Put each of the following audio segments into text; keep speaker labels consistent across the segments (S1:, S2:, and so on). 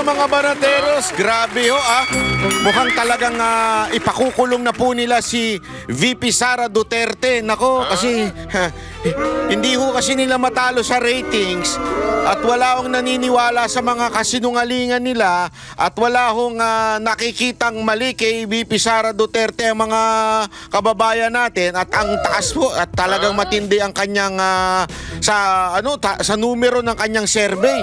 S1: mga banateros, grabe ho Mukhang talagang ipakukulong na po nila si VP Sara Duterte. Nako, kasi hindi ho kasi nila matalo sa ratings at wala hong naniniwala sa mga kasinungalingan nila at wala hong nakikitang mali kay VP Sara Duterte ang mga kababayan natin at ang taas po at talagang matindi ang kanyang sa numero ng kanyang survey.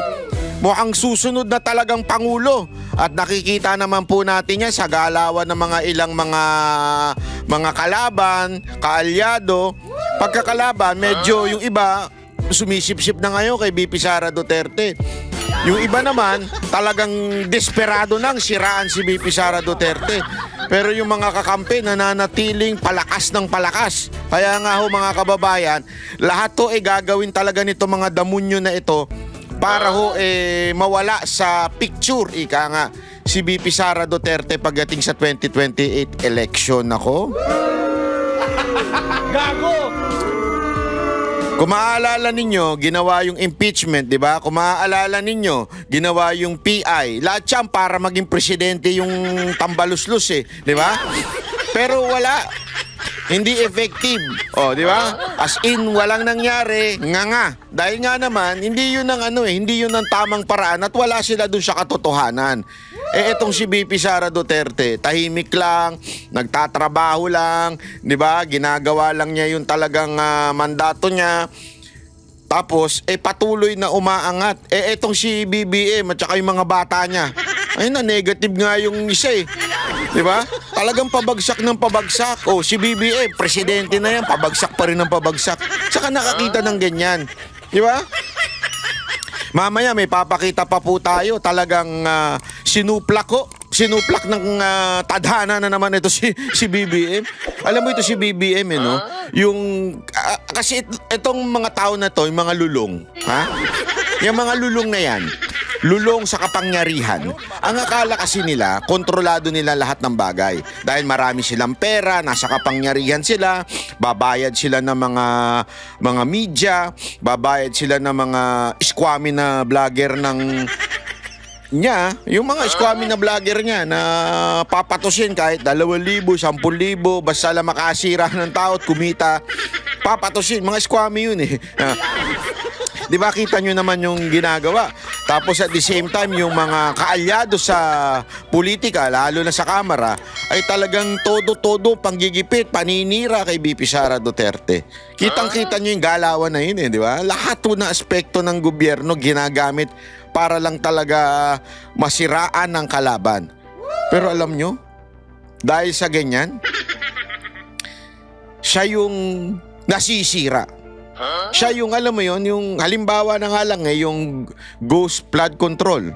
S1: Mukhang susunod na talagang pangulo at nakikita naman po natin yan sa galawan ng mga ilang mga kalaban, kaalyado. Pagkakalaban, medyo yung iba sumisip-sip na ngayon kay VP Sara Duterte. Yung iba naman talagang desperado nang siraan si VP Sara Duterte. Pero yung mga kakampi nananatiling palakas ng palakas. Kaya nga ho mga kababayan, lahat to gagawin talaga nito mga damunyo na ito para ho mawala sa picture, ika nga, si VP Sara Duterte pagdating sa 2028 election. Ako.
S2: Gago!
S1: Kung maaalala ninyo, ginawa yung impeachment, di ba? Kung maaalala ninyo, ginawa yung PI. Lahat yan para maging presidente yung tambaluslus di ba? Pero wala. Hindi effective. Di ba? As in, walang nangyari. Nga. Dahil nga naman, hindi yun ang hindi yun ang tamang paraan at wala sila dun sa katotohanan. Etong si VP Sara Duterte, tahimik lang, nagtatrabaho lang, di ba? Ginagawa lang niya yung talagang mandato niya. Tapos, patuloy na umaangat. Etong si BBM at saka yung mga bata niya. Ayun na, negative nga yung isa Di ba? Talagang pabagsak ng pabagsak. Si BBM, presidente na yan, pabagsak pa rin ng pabagsak. Saka nakakita ng ganyan. Di ba? Mamaya may papakita pa po tayo. Talagang sinuplak ng tadhana na naman ito si BBM. Alam mo ito si BBM no? Yung kasi itong mga tao na to, yung mga lulong, Yung mga lulong na yan, lulong sa kapangyarihan. Ang akala kasi nila, kontrolado nila lahat ng bagay. Dahil marami silang pera, nasa kapangyarihan sila, babayad sila ng mga media, babayad sila ng mga squammy na vlogger yung mga squammy na vlogger niya na papatusin kahit 2,000, 10,000, basta lang makasira ng tao at kumita, papatusin. Mga squammy yun Di ba kita nyo naman yung ginagawa? Tapos at the same time, yung mga kaalyado sa politika, lalo na sa kamara, ay talagang todo-todo panggigipit, paninira kay VP Sara Duterte. Kitang-kita nyo yung galawan na yun di ba? Lahat na aspekto ng gobyerno ginagamit para lang talaga masiraan ng kalaban. Pero alam nyo, dahil sa ganyan, siya yung nasisira. Siya yung, alam mo yun, yung halimbawa na nga lang yung ghost flood control.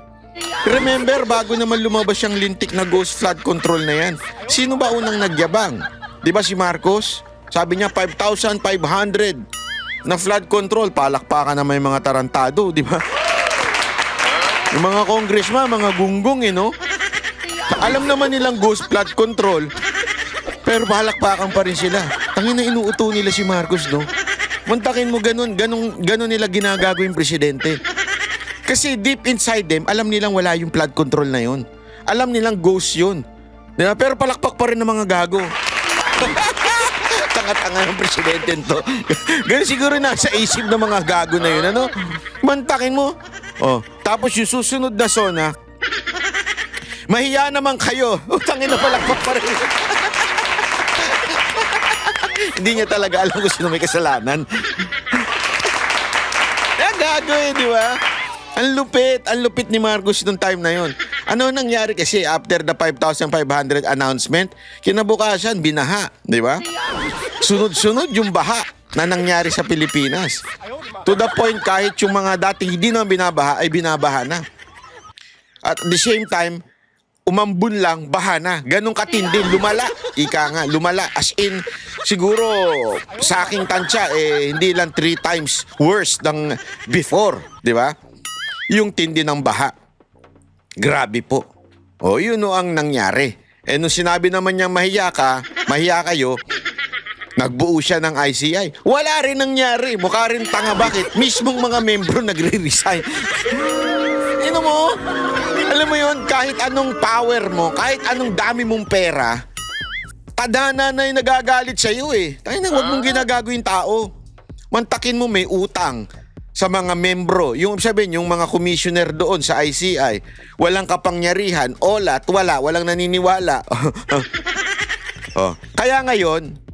S1: Remember, bago naman lumabas yung lintik na ghost flood control na yan, sino ba unang nagyabang? Di ba si Marcos? Sabi niya 5,500 na flood control. Palakpakan na may mga tarantado, di ba? Yung mga congressman, mga gunggong no? Alam naman nilang ghost flood control, pero palakpakan pa rin sila. Tangina, inuuto nila si Marcos, no? Muntakin mo ganun nila ginagago yung presidente. Kasi deep inside them, alam nilang wala yung flood control na yun. Alam nilang ghost yun. Diba? Pero palakpak pa rin ng mga gago. Tanga-tanga ng presidente to. Ganun siguro nasa isip ng mga gago na yun. Muntakin mo. Tapos yung susunod na zona, mahiya naman kayo. Tangin na palakpak pa rin. Hindi niya talaga alam kung sino may kasalanan. Gago di ba? Ang lupit ni Marcos nung time na yon. Ano nangyari kasi after the 5,500 announcement, kinabukasan, binaha, di ba? Sunod-sunod yung baha na nangyari sa Pilipinas. To the point kahit yung mga dating hindi na binabaha, ay binabaha na. At the same time, umambun lang, baha na. Ganong katindi, lumala. Ika nga, lumala. As in, siguro sa aking tansya, hindi lang 3 times worse than before. Di ba? Yung tindi ng baha. Grabe po. Yun ang nangyari. Nung sinabi naman niyang mahiya kayo, nagbuo siya ng ICI. Wala rin nangyari. Mukha rin tanga. Bakit? Mismong mga membro nagre-resign. Mo? Alam mo yon, kahit anong power mo, kahit anong dami mong pera, tadhana na yung nagagalit sa'yo eh. Tayo na, huwag mong ginagago yung tao. Mantakin mo may utang sa mga membro. Yung sabihin, yung mga commissioner doon sa ICI, walang kapangyarihan, walang naniniwala. Kaya ngayon,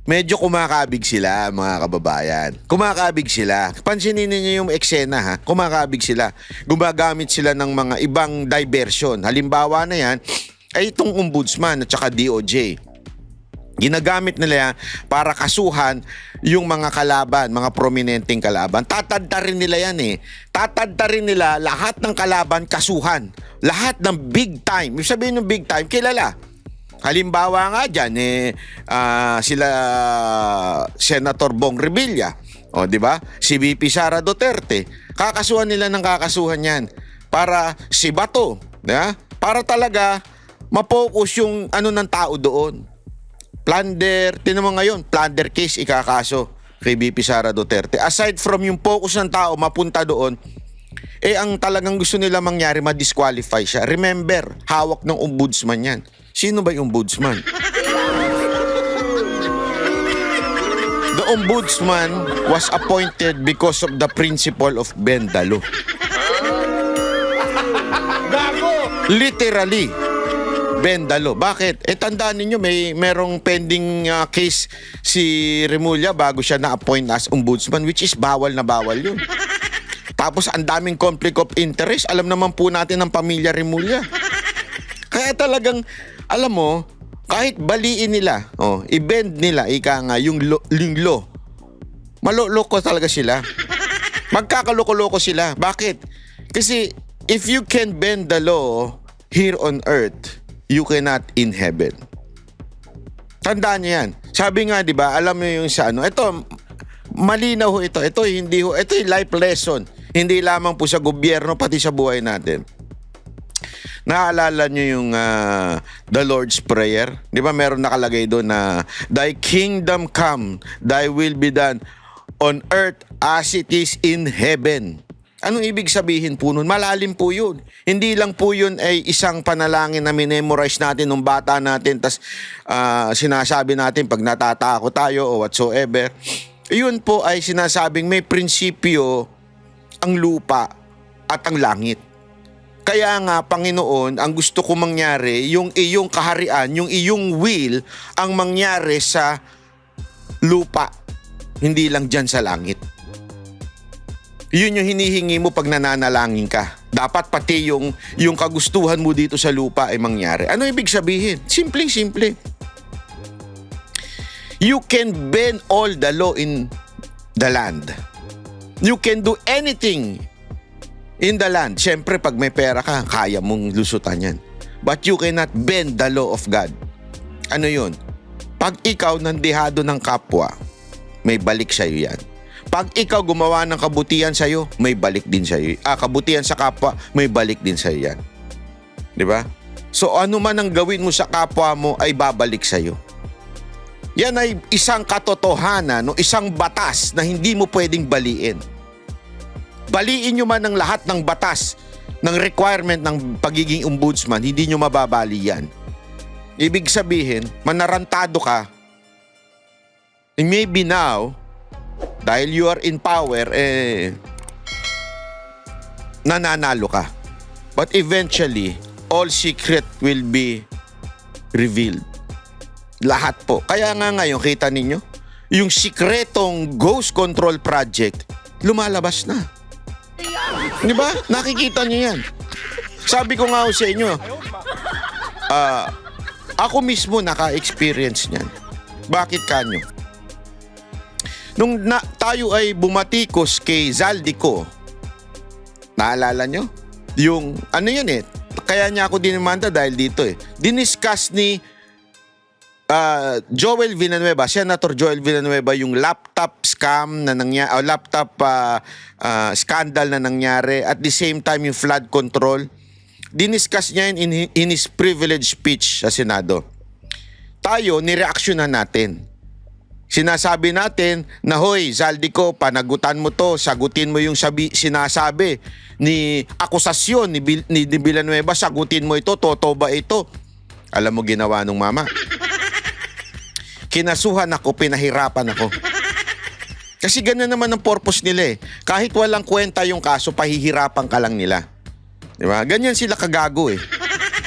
S1: medyo kumakabig sila, mga kababayan. Kumakabig sila. Pansinin niyo yung eksena, ha? Kumakabig sila. Gumagamit sila ng mga ibang diversion. Halimbawa na yan, ay itong ombudsman at saka DOJ. Ginagamit nila yan para kasuhan yung mga kalaban, mga prominenteng kalaban. Tatadtarin nila yan eh. Tatadtarin nila lahat ng kalaban kasuhan. Lahat ng big time. Ibig sabihin ng big time, kilala. Halimbawa nga dyan, sila Senator Bong Revilla, o di ba? Si VP Sara Duterte. Kakasuhan nila ng kakasuhan yan para si Bato, para talaga mapokus yung ano ng tao doon. Plunder, tinan mo ngayon, plunder case ikakaso kay VP Sara Duterte. Aside from yung focus ng tao mapunta doon, ang talagang gusto nila mangyari, ma-disqualify siya. Remember, hawak ng ombudsman yan. Sino ba yung ombudsman? The ombudsman was appointed because of the principle of Bendalo. Literally, Bendalo. Bakit? Tandaan ninyo, merong pending case si Remulla bago siya na-appoint as ombudsman, which is bawal na bawal yun. Tapos ang daming conflict of interest. Alam naman po natin ng pamilya Remulla. Kaya talagang, alam mo, kahit baliin nila, i-bend nila, yung law, maloloko talaga sila. Magkakaloko-loko sila. Bakit? Kasi if you can bend the law here on earth, you cannot in heaven. Tandaan niyo yan. Sabi nga, di ba, alam niyo yung sa ano, ito, malinaw ho ito. Ito yung life lesson. Hindi lamang po sa gobyerno, pati sa buhay natin. Naalala niyo yung the Lord's Prayer? Di ba meron nakalagay doon na Thy kingdom come, Thy will be done on earth as it is in heaven. Anong ibig sabihin po nun? Malalim po yun. Hindi lang po yun ay isang panalangin na minemorize natin nung bata natin tas sinasabi natin pag natatakot tayo o whatsoever. Yun po ay sinasabing may prinsipyo ang lupa at ang langit. Kaya nga, Panginoon, ang gusto ko mangyari, yung iyong kaharian, yung iyong will, ang mangyari sa lupa, hindi lang dyan sa langit. Yun yung hinihingi mo pag nananalangin ka. Dapat pati yung kagustuhan mo dito sa lupa ay mangyari. Ano ibig sabihin? Simpleng-simple. You can bend all the law in the land. You can do anything in the land. Siyempre, pag may pera ka, kaya mong lusutan yan. But you cannot bend the law of God. Ano yun? Pag ikaw nandihado ng kapwa, may balik sa'yo yan. Pag ikaw gumawa ng kabutihan sa'yo, may balik din sa'yo. Kabutihan sa kapwa, may balik din sa'yo yan. Di ba? So ano man ang gawin mo sa kapwa mo, ay babalik sa'yo. Yan ay isang katotohanan, no? Isang batas na hindi mo pwedeng baliin. Baliin nyo man ng lahat ng batas, ng requirement ng pagiging ombudsman, hindi nyo mababali yan. Ibig sabihin, manarantado ka, and maybe now, dahil you are in power, nananalo ka. But eventually, all secret will be revealed. Lahat po. Kaya nga ngayon, kita ninyo, yung sikretong ghost control project, lumalabas na. Di ba? Nakikita niyo yan. Sabi ko nga sa inyo, ako mismo naka-experience niyan. Bakit kanyo? Nung tayo ay bumatikos kay Zaldico, naalala nyo? Yung, ano yun kaya niya ako dinimanda dahil dito diniscuss ni Joel Villanueva, Senator Joel Villanueva, yung laptop scam na nangyari, laptop scandal na nangyari, at the same time yung flood control. Diniscuss niya in his privilege speech sa Senado. Tayo, nireaksyonan natin. Sinasabi natin na, hoy, Zaldico, panagutan mo to, sagutin mo yung sinasabi ni akusasyon ni Villanueva, sagutin mo ito, totoo ba ito? Alam mo ginawa nung mama? Kinasuhan ako, pinahirapan ako. Kasi ganun naman ang purpose nila eh. Kahit walang kwenta yung kaso, pahihirapan ka lang nila. Di ba? Ganyan sila kagago eh.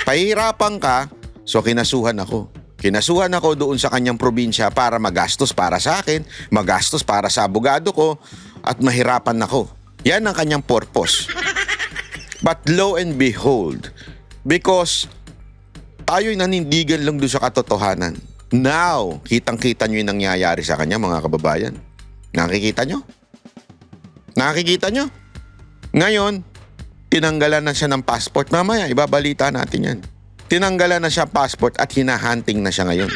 S1: Pahihirapan ka, so kinasuhan ako. Kinasuhan ako doon sa kanyang probinsya para magastos para sa akin, magastos para sa abogado ko, at mahirapan ako. Yan ang kanyang purpose. But lo and behold, because tayo'y nanindigan lang doon sa katotohanan. Now, kitang-kita nyo yung nangyayari sa kanya, mga kababayan. Nakikita nyo? Nakikita nyo? Ngayon, tinanggalan na siya ng passport. Mamaya, ibabalita natin yan. Tinanggalan na siya passport at hinahunting na siya ngayon.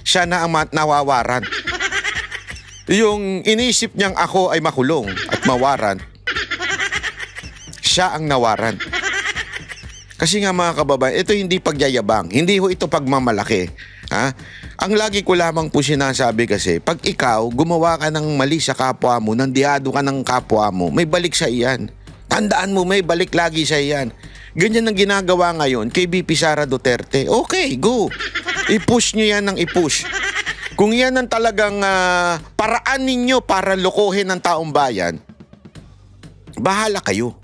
S1: Siya na ang nawawaran. Yung iniisip niyang ako ay makulong at mawaran, siya ang nawaran. Kasi nga mga kababayan, ito hindi pagyayabang, hindi ho ito pagmamalaki. Ha? Ang lagi ko lamang po sinasabi kasi, pag ikaw gumawa ka ng mali sa kapwa mo, nandiado ka ng kapwa mo, may balik sa iyan. Tandaan mo, may balik lagi sa iyan. Ganyan ang ginagawa ngayon kay VP Sara Duterte. Okay, go. I-push nyo yan ng i-push. Kung yan ang talagang paraan ninyo para lokohin ang taong bayan, bahala kayo.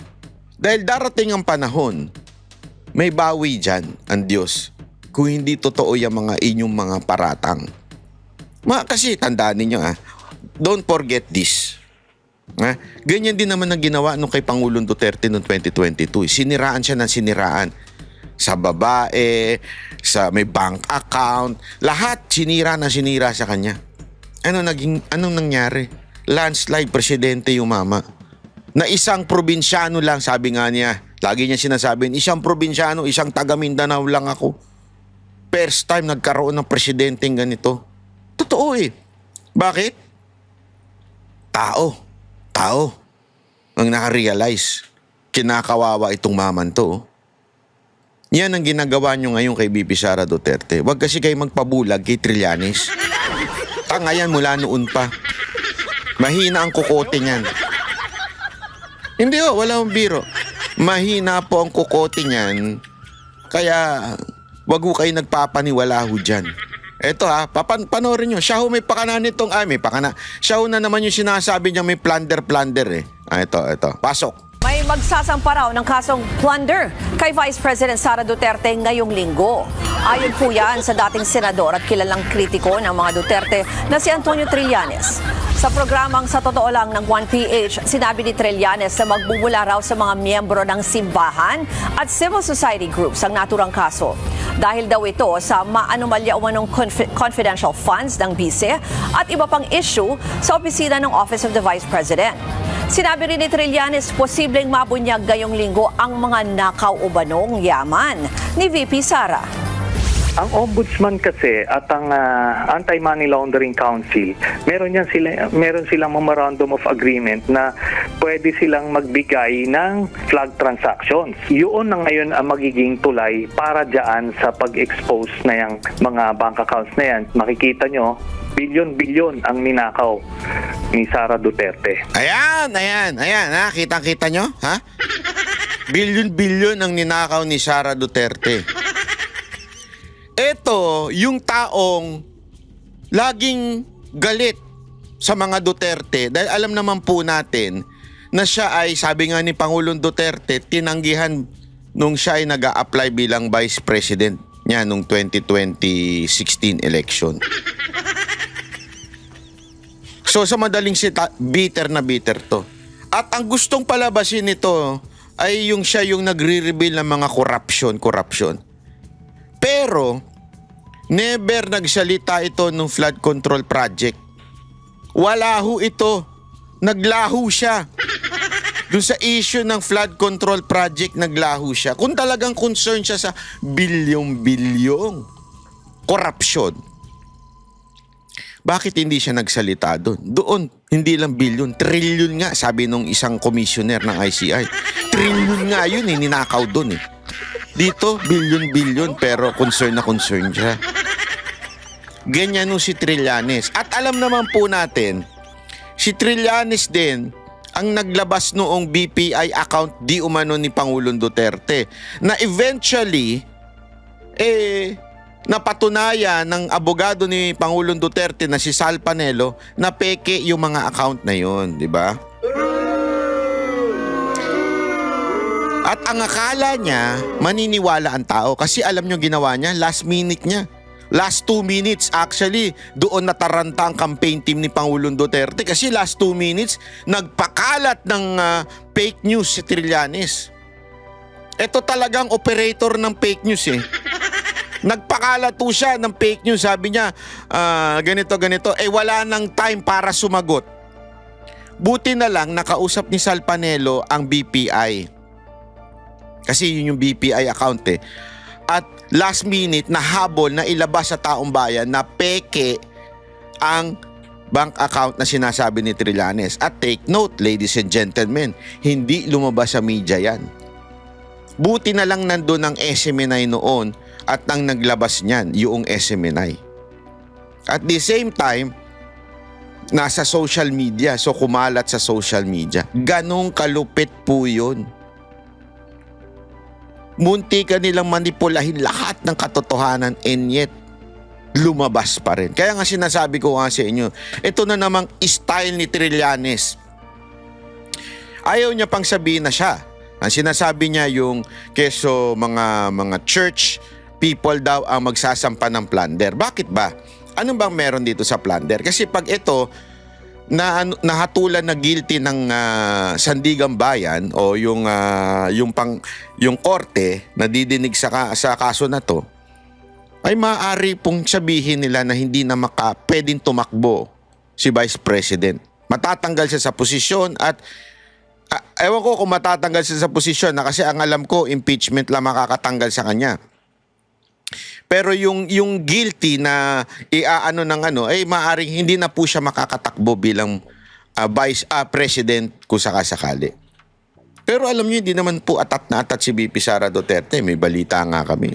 S1: Dahil darating ang panahon, may bawi dyan ang Diyos kung hindi totoo yung mga inyong mga paratang. Kasi tandaan ninyo don't forget this. Ganyan din naman ang ginawa nung kay Pangulong Duterte noong 2022. Siniraan siya ng siniraan. Sa babae, sa may bank account, lahat sinira na sinira sa kanya. Anong nangyari? Landslide, presidente yung mama. Na isang probinsyano lang, sabi nga niya, lagi niya sinasabi, isang probinsyano, isang taga Mindanao lang ako. First time nagkaroon ng presidenteng ganito. Totoo eh. Bakit? Tao ang nakarealize. Kinakawawa itong maman to. Yan ang ginagawa nyo ngayon kay VP Sara Duterte. Huwag kasi kayo magpabulag kay Trillanes. Tanga yan mula noon pa. Mahina ang kukote niyan. Hindi wala akong biro. Mahina po ang kukote niyan. Kaya wag ho kayo nagpapaniwala ho dyan. Eto panoorin nyo. Siya ho may pakana nitong, may pakana. Siya ho na naman yung sinasabi niya may plunder eh. Ito. Pasok.
S2: May magsasampa raw ng kasong plunder kay Vice President Sara Duterte ngayong linggo. Ayon po yan sa dating senador at kilalang kritiko ng mga Duterte na si Antonio Trillanes. Sa programang Sa Totoo Lang ng 1PH, sinabi ni Trillanes na magbubula raw sa mga miyembro ng simbahan at civil society groups ang naturang kaso. Dahil daw ito sa maanomalya umanong confidential funds ng bise at iba pang issue sa opisina ng Office of the Vice President. Sinabi rin ni Trillanes, posibleng mabunyag ngayong linggo ang mga nakaw o banong yaman ni VP Sara.
S3: Ang Ombudsman kasi at ang Anti-Money Laundering Council, meron silang Memorandum of Agreement na pwede silang magbigay ng flag transactions. Yun na ngayon ang magiging tulay para dyan sa pag-expose na yung mga bank accounts na yan. Makikita nyo, bilyon-bilyon ang ninakaw ni Sara Duterte.
S1: Ayan, kitang-kita nyo, ha? Bilyon-bilyon ang ninakaw ni Sara Duterte. Ito, yung taong laging galit sa mga Duterte dahil alam naman po natin na siya ay, sabi nga ni Pangulong Duterte, tinanggihan nung siya ay nag-a-apply bilang Vice President niya nung 2016 election. So sa madaling bitter na bitter to. At ang gustong palabasin nito ay yung siya yung nagre-reveal ng mga corruption. Pero, never nagsalita ito ng flood control project. Wala ho ito. Naglaho siya. Doon sa issue ng flood control project, naglaho siya. Kung talagang concern siya sa bilyong-bilyong corruption, bakit hindi siya nagsalita doon? Doon, hindi lang bilyon, trilyon nga, sabi nung isang commissioner ng ICI. Trilyon nga yun, ninakaw doon Dito, bilyon-bilyon pero concern na concern siya. ganyan no si Trillanes. At alam naman po natin, si Trillanes din ang naglabas noong BPI account di umano ni Pangulong Duterte na eventually napatunayan ng abogado ni Pangulong Duterte na si Sal Panelo na peke yung mga account na yon, di ba? At ang akala niya, maniniwala ang tao kasi alam nyo ginawa niya, last minute niya. Last 2 minutes actually, doon nataranta ang campaign team ni Pangulong Duterte kasi last 2 minutes, nagpakalat ng fake news si Trillanes. Ito talagang operator ng fake news eh. Nagpakalat po siya ng fake news. Sabi niya, ganito. Wala nang time para sumagot. Buti na lang nakausap ni Sal Panelo ang BPI. Kasi yun yung BPI account eh. At last minute nahabol na ilabas sa taong bayan na peke ang bank account na sinasabi ni Trillanes. At take note, ladies and gentlemen, hindi lumabas sa media yan. Buti na lang nandun ang SMNI noon at ang naglabas niyan, yung SMNI. At the same time, nasa social media, so kumalat sa social media. Ganong kalupit po yun. Munti ka nilang manipulahin lahat ng katotohanan and yet lumabas pa rin. Kaya nga sinasabi ko nga sa inyo, ito na namang style ni Trillanes. Ayaw niya pang sabihin na siya. Ang sinasabi niya yung keso mga church people daw ang magsasampa ng plunder. Bakit ba? Ano bang meron dito sa plunder? Kasi pag ito nahatulan na guilty ng Sandigang Bayan o yung korte na didinig sa kaso na to, ay maaari pong sabihin nila na hindi na pwedeng tumakbo si Vice President. Matatanggal siya sa posisyon at ewan ko kung matatanggal siya sa posisyon na kasi ang alam ko impeachment lang makakatanggal sa kanya. Pero yung guilty na maaring hindi na po siya makakatakbo bilang Vice President kung sakasakali. Pero alam niyo, hindi naman po atat na atat si VP Sara Duterte. May balita nga kami.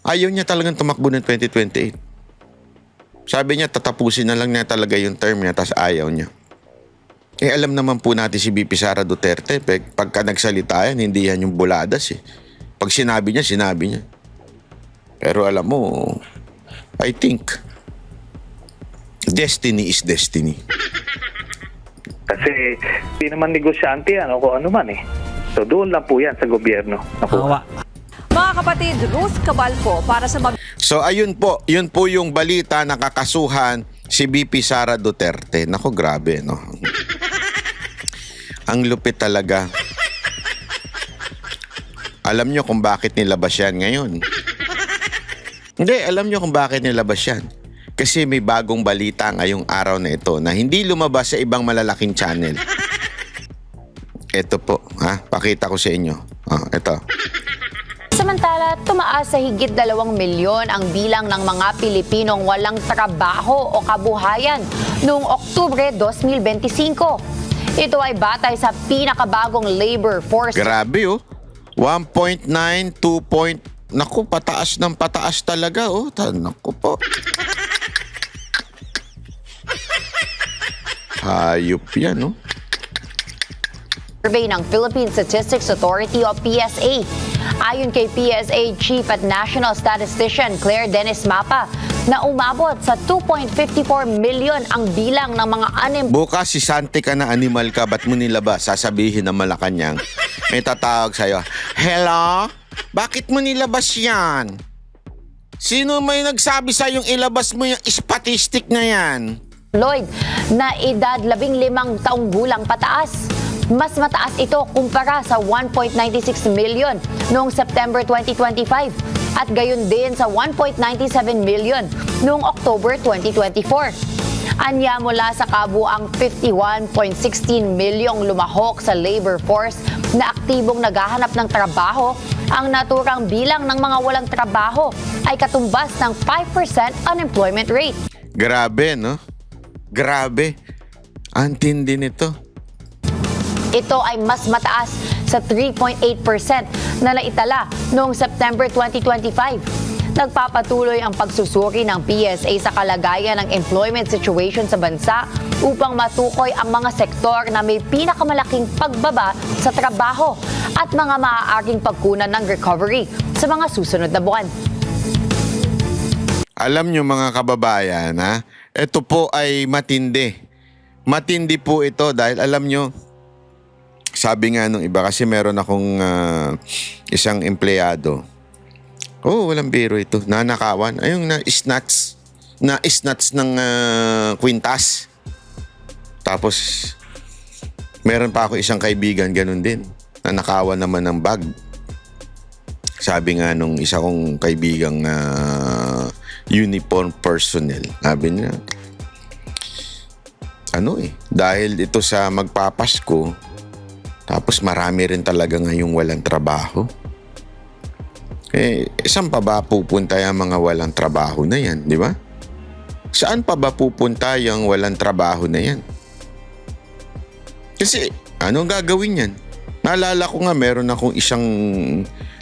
S1: Ayaw niya talagang tumakbo ng 2028. Sabi niya, tatapusin na lang niya talaga yung term niya, tas ayaw niya. Alam naman po natin si VP Sara Duterte, pagka nagsalita yan, hindi yan yung buladas eh. Pag sinabi niya, sinabi niya. Pero alam mo, I think, destiny is destiny.
S3: Kasi hindi naman negosyante yan o kung ano man eh. So doon lang po yan sa gobyerno.
S2: Mga kapatid, Ruth Cabalco para sa
S1: So ayun po, yun po yung balita na kakasuhan si VP Sara Duterte. Nako, grabe, no? Ang lupit talaga. Alam nyo kung bakit nilabas yan ngayon? Hindi, alam nyo kung bakit nilabas yan. Kasi may bagong balita ngayong araw na ito na hindi lumabas sa ibang malalaking channel. Ito po, pakita ko sa inyo. Ito.
S4: Samantala, tumaas sa higit 2 milyon ang bilang ng mga Pilipinong walang trabaho o kabuhayan noong Oktubre 2025. Ito ay batay sa pinakabagong labor force.
S1: Grabe 1.9, 2. Naku, pataas ng pataas talaga Naku po. Hayop yan
S4: Survey ng Philippine Statistics Authority o PSA. Ayon kay PSA Chief at National Statistician Claire Dennis Mapa, na umabot sa 2.54 million ang bilang ng mga
S1: Bukas si Santi ka na animal ka, ba't mo nilabas? Sasabihin ng Malacanang. May tatawag sa'yo, hello? Bakit mo nilabas yan? Sino may nagsabi sa'yong ilabas mo yung statistic na yan?
S4: Lloyd na edad 15 taong gulang pataas. Mas mataas ito kumpara sa 1.96 million noong September 2025 at gayon din sa 1.97 million noong October 2024. Anya mula sa kabuang 51.16 milyong lumahok sa labor force na aktibong naghahanap ng trabaho, ang naturang bilang ng mga walang trabaho ay katumbas ng 5% unemployment rate.
S1: Grabe, no? Grabe. Ang tindi nito.
S4: Ito ay mas mataas sa 3.8% na naitala noong September 2025. Nagpapatuloy ang pagsusuri ng PSA sa kalagayan ng employment situation sa bansa upang matukoy ang mga sektor na may pinakamalaking pagbaba sa trabaho at mga maaaring pagkunan ng recovery sa mga susunod na buwan.
S1: Alam nyo mga kababayan, ha? Ito po ay matindi. Matindi po ito dahil alam nyo, sabi nga nung iba kasi meron akong isang empleyado. Oh, walang biro ito. Nanakawan. Ayun, na-snatch ng kwintas. Tapos, meron pa ako isang kaibigan, ganun din. Nanakawan naman ng bag. Sabi nga nung isa kong kaibigang uniform personnel, sabi niya, dahil ito sa magpapasko, tapos marami rin talaga ngayong walang trabaho. Saan pa ba pupunta yung mga walang trabaho na yan, di ba? Saan pa ba pupunta yung walang trabaho na yan? Kasi, anong gagawin yan? Naalala ko nga, meron akong isang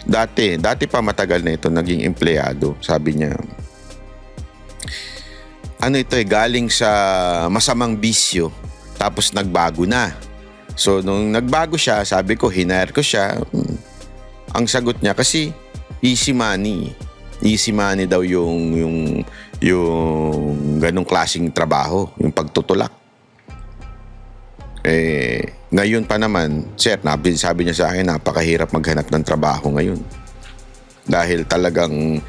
S1: dati pa matagal na ito, naging empleyado. Sabi niya, galing sa masamang bisyo, tapos nagbago na. So, nung nagbago siya, sabi ko, hinire ko siya. Ang sagot niya, kasi easy money. Easy money daw yung ganong klaseng trabaho, yung pagtutulak. Ngayon pa naman, sir, sabi niya sa akin, napakahirap maghanap ng trabaho ngayon. Dahil talagang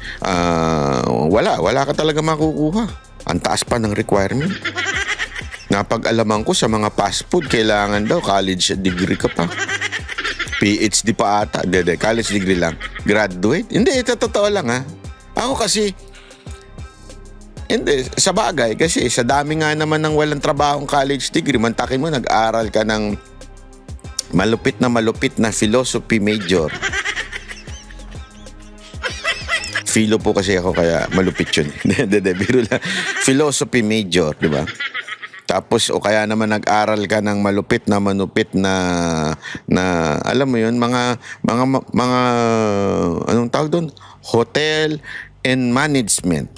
S1: wala ka talaga makukuha. Ang taas pa ng requirement. Napag-alaman ko sa mga fast food, kailangan daw college degree ka pa. PhD pa ata. Hindi, college degree lang. Graduate? Hindi, ito totoo lang ha. Ako kasi, hindi, sa bagay, kasi sa dami nga naman ng walang trabahong college degree, mantakin mo, nag-aral ka ng malupit na philosophy major. Philo po kasi ako, kaya malupit yun. Hindi, biro lang. Philosophy major, di ba? Tapos, o kaya naman nag-aral ka ng malupit na alam mo yun, mga anong tawag doon? Hotel and management.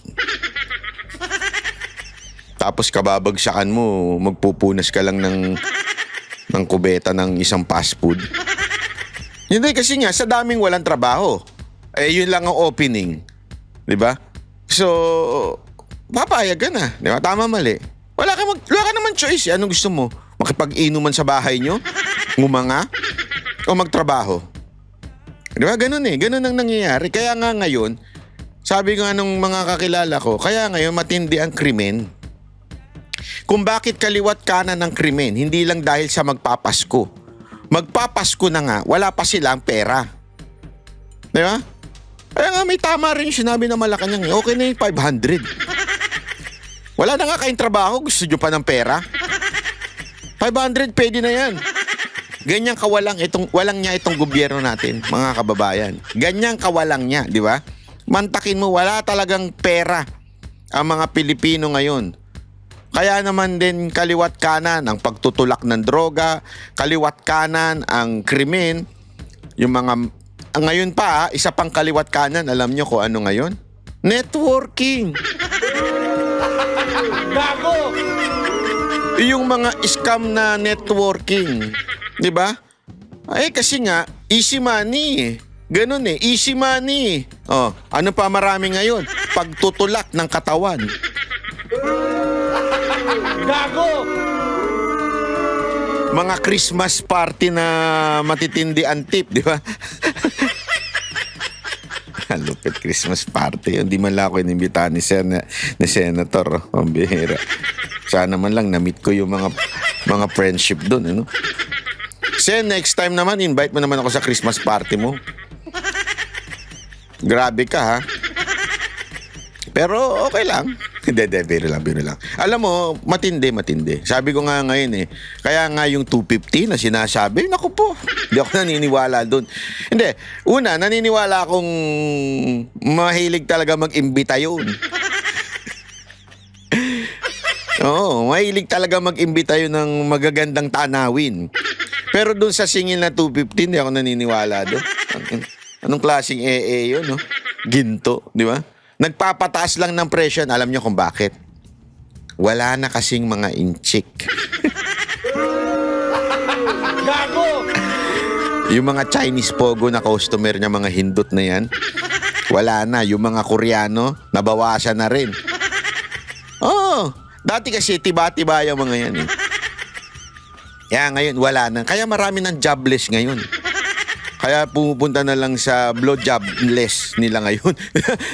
S1: Tapos kababagsakan mo, magpupunas ka lang ng kubeta ng isang fast food. Hindi, kasi nga, sa daming walang trabaho. Yun lang ang opening. Di ba? So, papayag ka na. Di ba? Tama, mali. Wala ka naman choice. Anong gusto mo? Makipag-inuman sa bahay nyo? Ngumanga? O magtrabaho? Di ba? Ganun Ganun ang nangyayari. Kaya nga ngayon, sabi nga nung mga kakilala ko, kaya ngayon matindi ang krimen. Kung bakit kaliwat kanan ng krimen, hindi lang dahil sa magpapasko. Magpapasko na nga, wala pa silang pera. Di ba? Kaya nga may tama rin yung sinabi na Malacanang. Okay na yung 500. Wala na nga kayong trabaho, gusto nyo pa ng pera? 500, pwede na yan. Ganyan kawalang walang niya itong gobyerno natin, mga kababayan. Ganyan kawalang niya, di ba? Mantakin mo, wala talagang pera ang mga Pilipino ngayon. Kaya naman din kaliwat kanan ang pagtutulak ng droga, kaliwat kanan ang krimen, yung mga ngayon pa, isa pang kaliwat kanan, alam nyo kung ano ngayon? Networking. Gago! Yung mga scam na networking, di ba? Kasi nga, easy money. Ganun easy money. Ano pa marami ngayon? Pagtutulak ng katawan. Gago! Mga Christmas party na matitindi ang tip, di ba? Lupit Christmas party. Hindi man lang ako inimbitahan ni Senator. Ang bihira. Sana man lang na-meet ko yung mga friendship doon. Ano? Sen, next time naman, invite mo naman ako sa Christmas party mo. Grabe ka, ha? Pero okay lang. Hindi, biro lang. Alam mo, matindi. Sabi ko nga ngayon kaya nga yung 250 na sinasabi, naku po, hindi ako naniniwala doon. Hindi, una, naniniwala akong mahilig talaga mag-imbita yun. Oo, mahilig talaga mag-imbita yun ng magagandang tanawin. Pero doon sa singil na 250, hindi ako naniniwala doon. Anong klaseng yun, no? Ginto, di ba? Nagpapataas lang ng presyo. Alam nyo kung bakit? Wala na kasing mga inchik.
S5: Gago!
S1: Yung mga Chinese pogo na customer niya, mga hindot na yan, wala na. Yung mga Koreano, nabawasan na rin. Oh, dati kasi tiba-tiba yung mga yan eh. Kaya ngayon, wala na. Kaya marami ng jobless ngayon. Kaya pumupunta na lang sa blowjobless nila ngayon.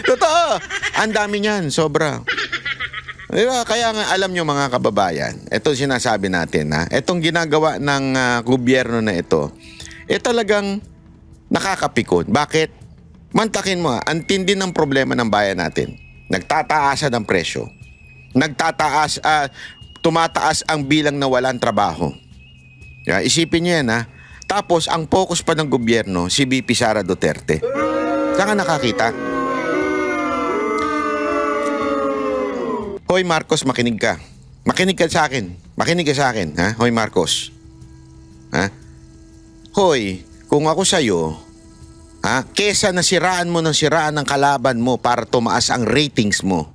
S1: Totoo! Ang dami niyan, sobra. Diba? Kaya nga alam nyo mga kababayan, ito sinasabi natin ha, itong ginagawa ng gobyerno na ito, talagang nakakapikon. Bakit? Mantakin mo ang tindi ng problema ng bayan natin. Nagtataasan ang presyo. Tumataas ang bilang na walang trabaho. Yeah, isipin nyo yan ha. Tapos ang focus pa ng gobyerno, si VP Sara Duterte. Saan ka nakakita? Hoy Marcos, makinig ka. Makinig ka sa akin. Makinig ka sa akin, ha? Hoy Marcos. Ha? Hoy, kung ako sa'yo, ha? Kesa nasiraan mo ng siraan ng kalaban mo para tumaas ang ratings mo,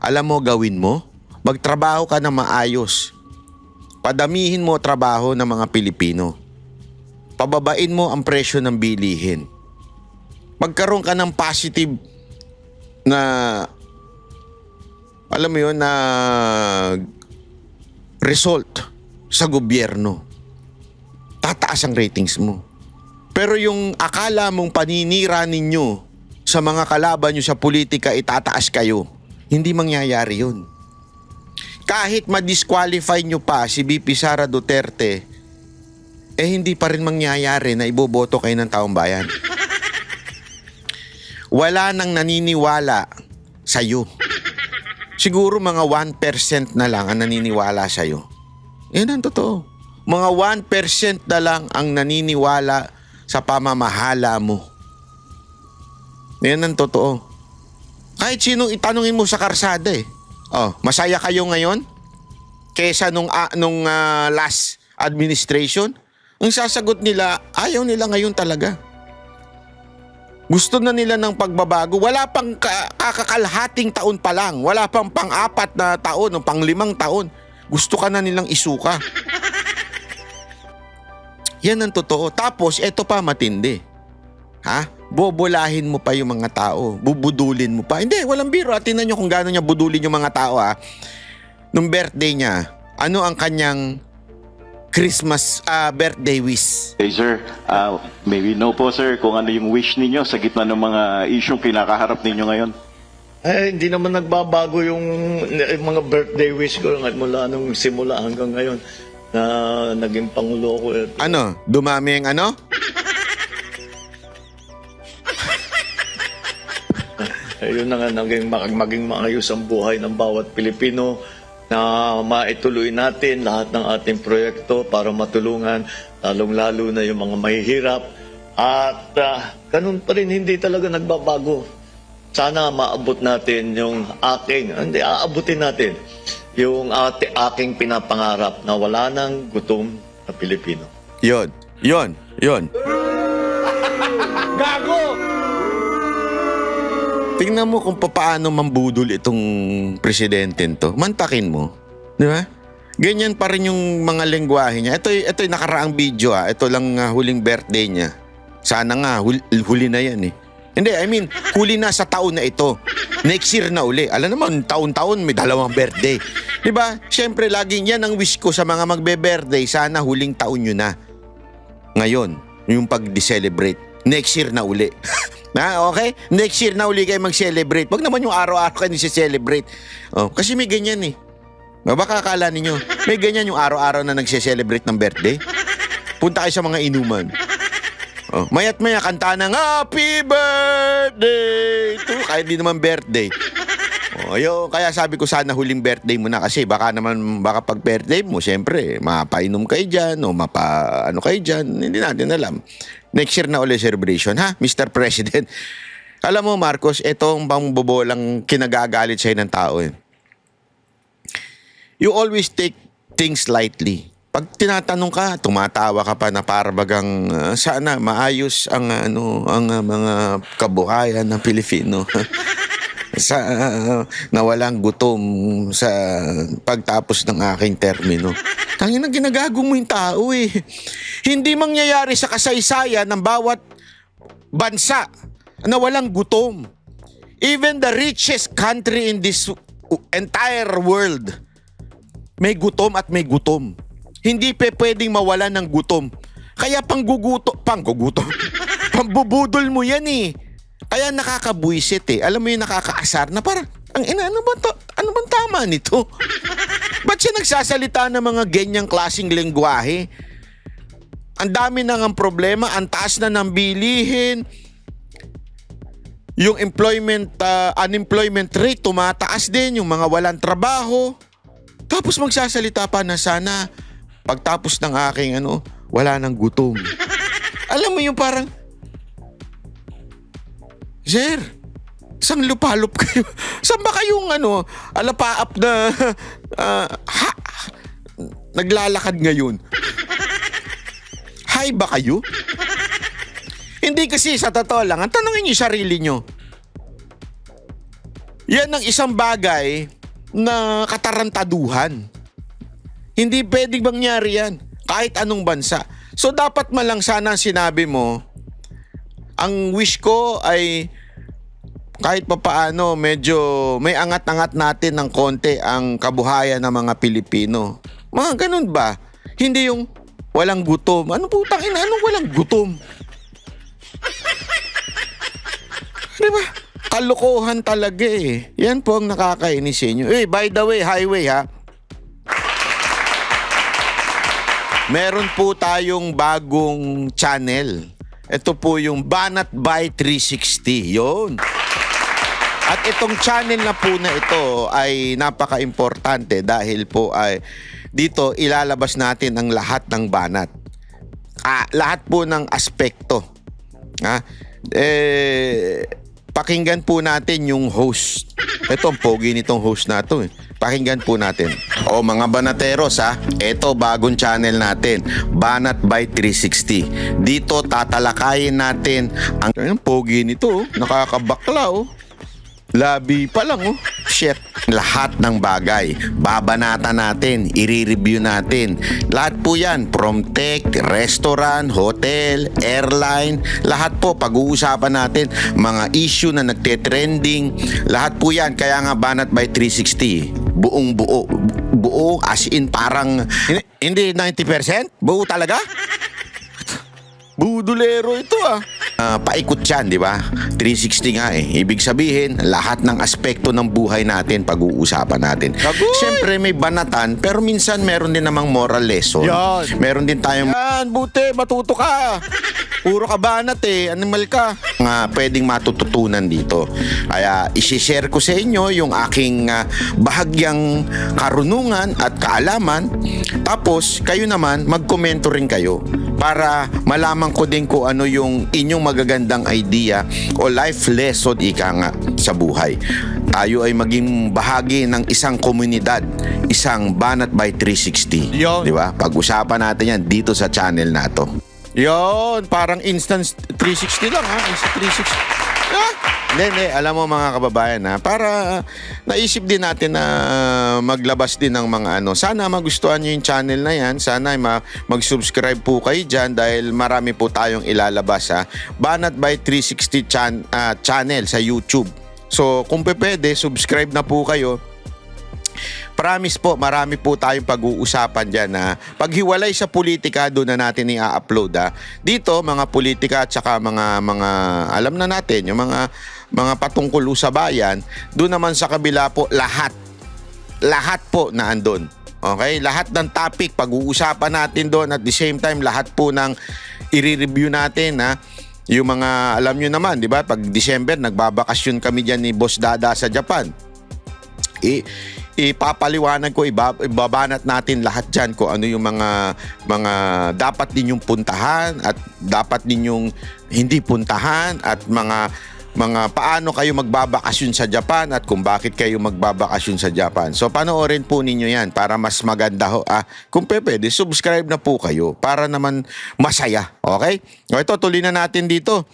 S1: alam mo gawin mo? Magtrabaho ka na maayos. Padamihin mo trabaho ng mga Pilipino. Pababain mo ang presyo ng bilihin. Magkaroon ka ng positive na alam mo yun na result sa gobyerno. Tataas ang ratings mo. Pero yung akala mong paninira ninyo sa mga kalaban nyo sa politika itataas kayo, hindi mangyayari yun. Kahit ma-disqualify nyo pa si VP Sara Duterte, hindi pa rin mangyayari na iboboto kayo ng taong bayan. Wala nang naniniwala sa'yo. Siguro mga 1% na lang ang naniniwala sa'yo. Yan ang totoo. Mga 1% na lang ang naniniwala sa pamamahala mo. Yan ang totoo. Kahit sinong itanungin mo sa karsada eh. Oh, masaya kayo ngayon? Kesa nung last administration? Ang sasagot nila, ayaw nila ngayon talaga. Gusto na nila ng pagbabago. Wala pang kakakalhating taon pa lang. Wala pang pang-4 na taon o pang-5 taon. Gusto ka na nilang isuka. Yan ang totoo. Tapos, eto pa matindi. Ha? Bobolahin mo pa yung mga tao. Bubudulin mo pa. Hindi, walang biro. Tingnan nyo kung gaano niya budulin yung mga tao ha. Nung birthday niya, ano ang kanyang Christmas birthday wish?
S6: Hey sir, maybe know po sir kung ano yung wish ninyo sa gitna ng mga isyong kinakaharap ninyo ngayon.
S5: Hindi naman nagbabago yung mga birthday wish ko mula nung simula hanggang ngayon na naging pangulo ko.
S1: Ano? Dumami ang ano?
S5: Yun na nga, maging maayos ang buhay ng bawat Pilipino, na maituloy natin lahat ng ating proyekto para matulungan lalong-lalo na yung mga mahihirap. At ganun pa rin, hindi talaga nagbabago. Sana maabot natin yung aabutin natin yung aking pinapangarap na wala nang gutom na Pilipino.
S1: Yon.
S5: Gago!
S1: Tingnan mo kung paano mambudol itong presidente to. Mantakin mo. Di ba? Ganyan pa rin yung mga lengguwahe niya. Ito'y nakaraang video ha. Ito lang huling birthday niya. Sana nga, huli na yan eh. Hindi, I mean, huli na sa taon na ito. Next year na uli. Alam naman, taon-taon may 2 birthday. Di ba? Siyempre, laging yan ang wish ko sa mga magbe-birthday. Sana huling taon nyo na. Ngayon, yung pag-celebrate. Next year na uli. Okay? Next year na uli kayo mag-celebrate. Wag naman yung araw-araw kayo nisi-celebrate. Oh, kasi may ganyan eh. Baka akala ninyo, may ganyan yung araw-araw na nagse-celebrate ng birthday. Punta kayo sa mga inuman. Oh, mayat maya kanta ng Happy Birthday to kahit di naman birthday. Oh, kaya sabi ko sana huling birthday mo na kasi baka pag birthday mo, siyempre, mapainom kayo dyan o ano kayo dyan. Hindi natin alam. Next year na ulit celebration, ha, Mr. President? Alam mo, Marcos, itong pangbobolang kinagagalit sa'yo ng tao eh. You always take things lightly. Pag tinatanong ka, tumatawa ka pa na para bagang sana maayos ang mga kabuhayan ng Pilipino. sa nawalang gutom sa pagtapos ng aking termino. Tangina, ginagago mo yung tao eh. Hindi mangyayari sa kasaysayan ng bawat bansa na walang gutom. Even the richest country in this entire world, may gutom at may gutom. Hindi pwedeng mawala ng gutom. Kaya pambubudol mo yan eh. Kaya nakakabuisit eh. Alam mo yung nakakaasar na parang, ano bang tama nito? Ba't siya nagsasalita ng mga ganyang klaseng lengguwahe? Ang dami na ng problema, ang taas na ng bilihin, yung unemployment rate tumataas din, yung mga walang trabaho. Tapos magsasalita pa na sana pagtapos ng aking wala nang gutom. Alam mo yung parang, Sir, saan lupalop kayo? Saan ba kayong alapaap na naglalakad ngayon? Hi ba kayo? Hindi kasi sa totoo lang, ang tanongin niyo sarili niyo. Yan ang isang bagay na katarantaduhan. Hindi pwedeng mangyari yan kahit anong bansa. So dapat malang sana sinabi mo, ang wish ko ay kahit papaano medyo may angat-angat natin ng konti ang kabuhayan ng mga Pilipino. Mga ganun ba? Hindi yung walang gutom. Anong walang gutom? Diba? Kalokohan talaga eh. Yan po ang nakakainis sa inyo. By the way, highway ha. Meron po tayong bagong channel. Ito po yung Banat by 360. Yun. At itong channel na po na ito ay napaka-importante dahil po ay dito ilalabas natin ang lahat ng banat. Lahat po ng aspekto. Pakinggan po natin yung host. Ito ang pogi nitong host na to eh. Pakinggan po natin. Mga banateros ito bagong channel natin, Banat by 360. Dito tatalakayin natin ang pogi nito, nakakabakla Labi pa lang Shit. Lahat ng bagay, babanatan natin, i-review natin. Lahat po yan, from tech, restaurant, hotel, airline, lahat po pag-uusapan natin. Mga issue na nagte-trending, lahat po yan. Kaya nga Banat by 360, buong buo as in parang, hindi 90%, buo talaga? Budulero ito paikot yan, di ba? 360 nga eh. Ibig sabihin, lahat ng aspekto ng buhay natin pag-uusapan natin. Siyempre may banatan, pero minsan meron din namang moral lesson. Yan. Meron din tayong, buti, matuto ka. Puro ka banat animal ka. Pwedeng matututunan dito. Kaya isi-share ko sa inyo yung aking bahagyang karunungan at kaalaman. Tapos, kayo naman, magkomento rin kayo para malaman ko din kung ano yung inyong magagandang idea o life lesson ika nga sa buhay. Tayo ay maging bahagi ng isang komunidad, isang Banat by 360. Di ba? Pag-usapan natin yan dito sa channel na to. Yon, parang instance 360 lang Instant 360. Hindi, alam mo mga kababayan para naisip din natin na maglabas din ng mga sana magustuhan nyo yung channel na yan. Sana mag-subscribe po kayo dyan dahil marami po tayong ilalabas Banat by 360 channel sa YouTube. So kung pwede, subscribe na po kayo. Promise po, marami po tayong pag-uusapan dyan paghiwalay sa politika, doon na natin i-upload Dito, mga politika at saka mga alam na natin, yung mga patungkol sa bayan, doon naman sa kabila po, lahat po na andun. Okay? Lahat ng topic, pag-uusapan natin doon at the same time, lahat po ng i-review natin yung mga, alam nyo naman, di ba? Pag December, nagbabakasyon kami dyan ni Boss Dada sa Japan. Ipapaliwanag ko, ibabanat natin lahat dyan kung ano yung mga dapat ninyong puntahan at dapat ninyong hindi puntahan at mga paano kayo magbabakasyon sa Japan at kung bakit kayo magbabakasyon sa Japan. So panoorin po ninyo yan para mas maganda kung pwede, subscribe na po kayo para naman masaya. Okay? O ito, tuloy na natin dito.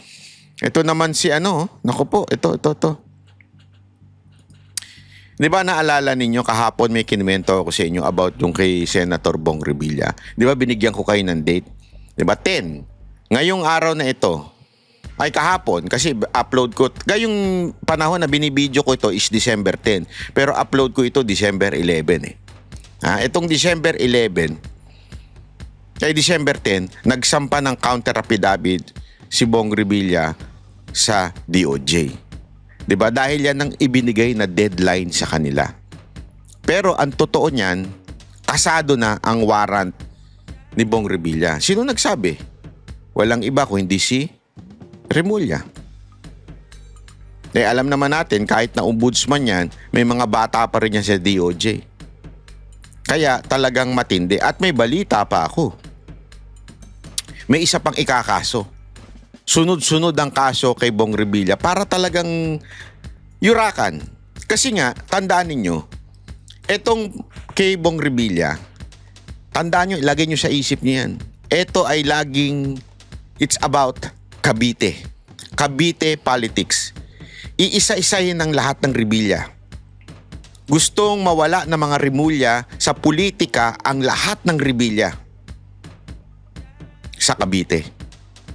S1: Ito naman si naku po, ito. Di ba naalala ninyo kahapon may kinuwento ako sa inyo about yung kay Senator Bong Revilla? Di ba binigyan ko kayo ng date? Di ba 10? Ngayong araw na ito, ay kahapon kasi upload ko, ngayong panahon na binibideo ko ito is December 10. Pero upload ko ito December 11 eh. Itong December 11, kay December 10, nagsampa ng counter affidavit si Bong Revilla sa DOJ. Diba? Dahil yan ang ibinigay na deadline sa kanila. Pero ang totoo niyan, kasado na ang warrant ni Bong Revilla. Sino nagsabi? Walang iba kung hindi si Remulla. Alam naman natin, kahit na ombudsman yan, may mga bata pa rin yan sa DOJ. Kaya talagang matindi. At may balita pa ako. May isa pang ikakaso. Sunod-sunod ang kaso kay Bong Revilla para talagang yurakan. Kasi nga, tandaan ninyo, etong kay Bong Revilla, tandaan nyo, ilagay nyo sa isip niyo yan. Ito ay laging, it's about Cavite. Cavite politics. Iisa-isahin ng lahat ng Revilla. Gustong mawala ng mga Remulla sa politika ang lahat ng Revilla sa Cavite.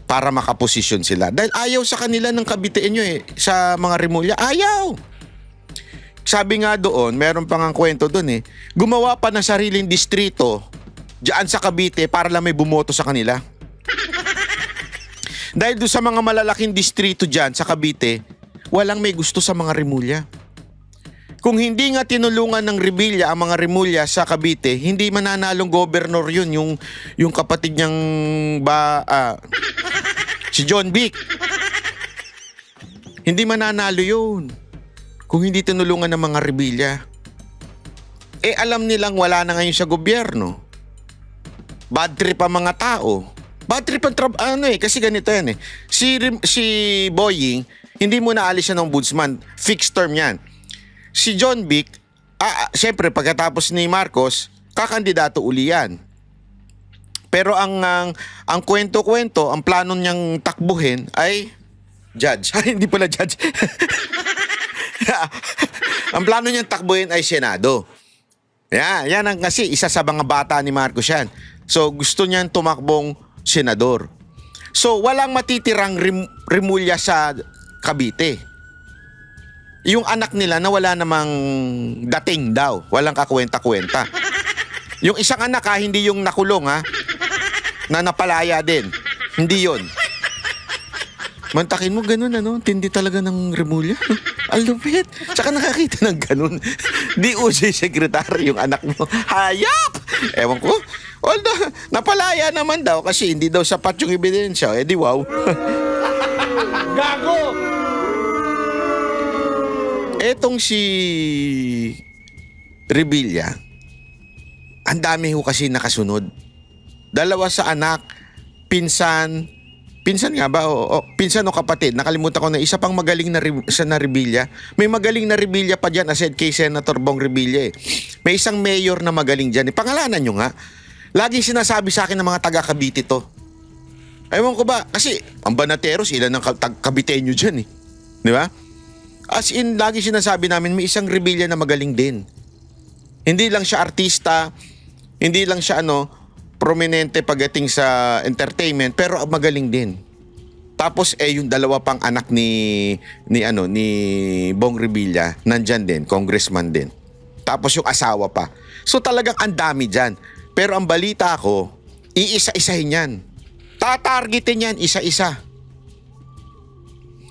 S1: Para makaposisyon sila. Dahil ayaw sa kanila ng Cavite nyo eh. Sa mga Remulla, ayaw. Sabi nga doon, meron pang ang kwento doon eh. Gumawa pa ng sariling distrito diyan sa Cavite para lang may bumoto sa kanila. Dahil doon sa mga malalaking distrito diyan sa Cavite, walang may gusto sa mga Remulla. Kung hindi nga tinulungan ng Revilla ang mga Remulla sa Cavite, hindi mananalong gobernador yun, yung kapatid niyang si John Vic. Hindi mananalo yun kung hindi tinulungan ng mga Revilla. Alam nilang wala na ngayon sa gobyerno. Bad trip ang mga tao. Bad trip ang kasi ganito yan eh. Si Boying, hindi mo naalis siya ng ombudsman. Fixed term yan. Si John Vic, siyempre pagkatapos ni Marcos, kakandidato uli yan. Pero ang kwento-kwento, ang plano niyang takbuhin ay judge. Hindi pala judge. Ang plano niyang takbuhin ay Senado. Yan ang kasi isa sa mga bata ni Marcos yan. So gusto niyang tumakbong senador. So walang matitirang Remulla sa Cavite. Yung anak nila na wala namang dating daw. Walang kakwenta-kwenta. Yung isang anak hindi yung nakulong na napalaya din. Hindi yon. Mantakin mo ganun tindi talaga ng Remulla. Ang lupit. Tsaka nakakita ng ganun. DOJ secretary yung anak mo. Hayop! Ewan ko. Although, napalaya naman daw kasi hindi daw sapat yung ebidensya. Di wow. Gago! Etong si Revilla, ang dami ho kasi nakasunod. Dalawa sa anak, pinsan nga ba? Pinsan o kapatid. Nakalimutan ko na isa pang magaling na Revilla. May magaling na Revilla pa dyan aside kay Senator Bong Revilla eh. May isang mayor na magaling dyan. Pangalanan nyo nga. Lagi sinasabi sa akin ng mga taga Cavite to. Ewan ko ba? Kasi ang Banateros, ilan ng Caviteño dyan eh. Di ba? As in, lagi sinasabi namin may isang Revilla na magaling din. Hindi lang siya artista, hindi lang siya prominente pagdating sa entertainment, pero magaling din. Tapos yung dalawa pang anak ni Bong Revilla, nandyan din, congressman din. Tapos yung asawa pa. So talagang ang dami dyan. Pero ang balita ko, iisa-isahin yan. Tatargetin yan isa-isa.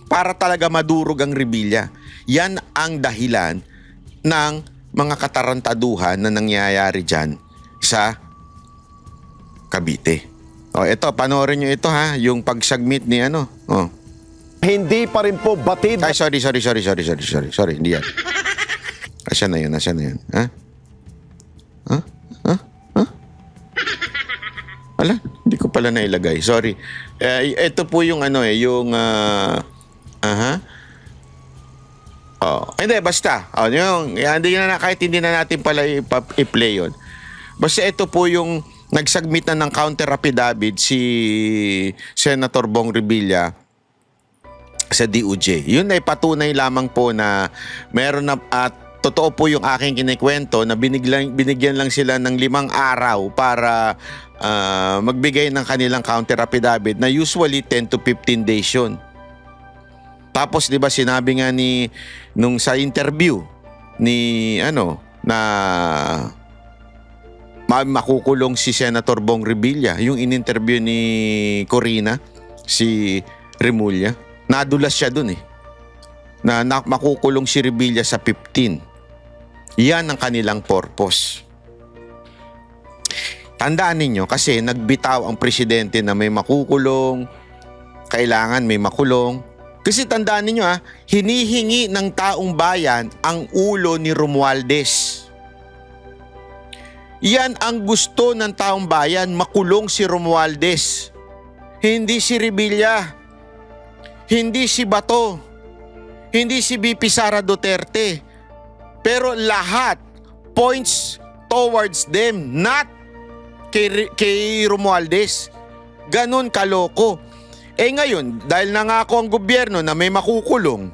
S1: Para talaga madurog ang Revilla. Yan ang dahilan ng mga katarantaduhan na nangyayari dyan sa Cavite. Ito, panoorin nyo ito yung pag-submit ni
S7: Hindi pa rin po batid.
S1: Ay, sorry, hindi yan. Asya na yun. Wala, hindi ko pala nailagay. Sorry. Ito po yung hindi, basta. Kahit hindi na natin pala i-play yun. Basta ito po yung nagsubmit na ng counter affidavit si Senator Bong Revilla sa DOJ. Yun ay patunay lamang po na meron na totoo po yung aking kinikwento na binigyan lang sila ng 5 araw para magbigay ng kanilang counter affidavit na usually 10 to 15 days yun. Tapos 'di ba sinabi nga nung sa interview ni na makukulong si Senator Bong Revilla, yung in-interview ni Corina, si Remulla, nadulas siya dun na makukulong si Revilla sa 15. Yan ang kanilang purpose. Tandaan ninyo kasi nagbitaw ang presidente na may makukulong, kailangan may makulong. Kasi tandaan ninyo hinihingi ng taong bayan ang ulo ni Romualdez. Yan ang gusto ng taong bayan, makulong si Romualdez. Hindi si Revilla, hindi si Bato, hindi si VP Sara Duterte. Pero lahat points towards them, not kay Romualdez. Ganon kaloko. Ngayon, dahil nangako ang gobyerno na may makukulong,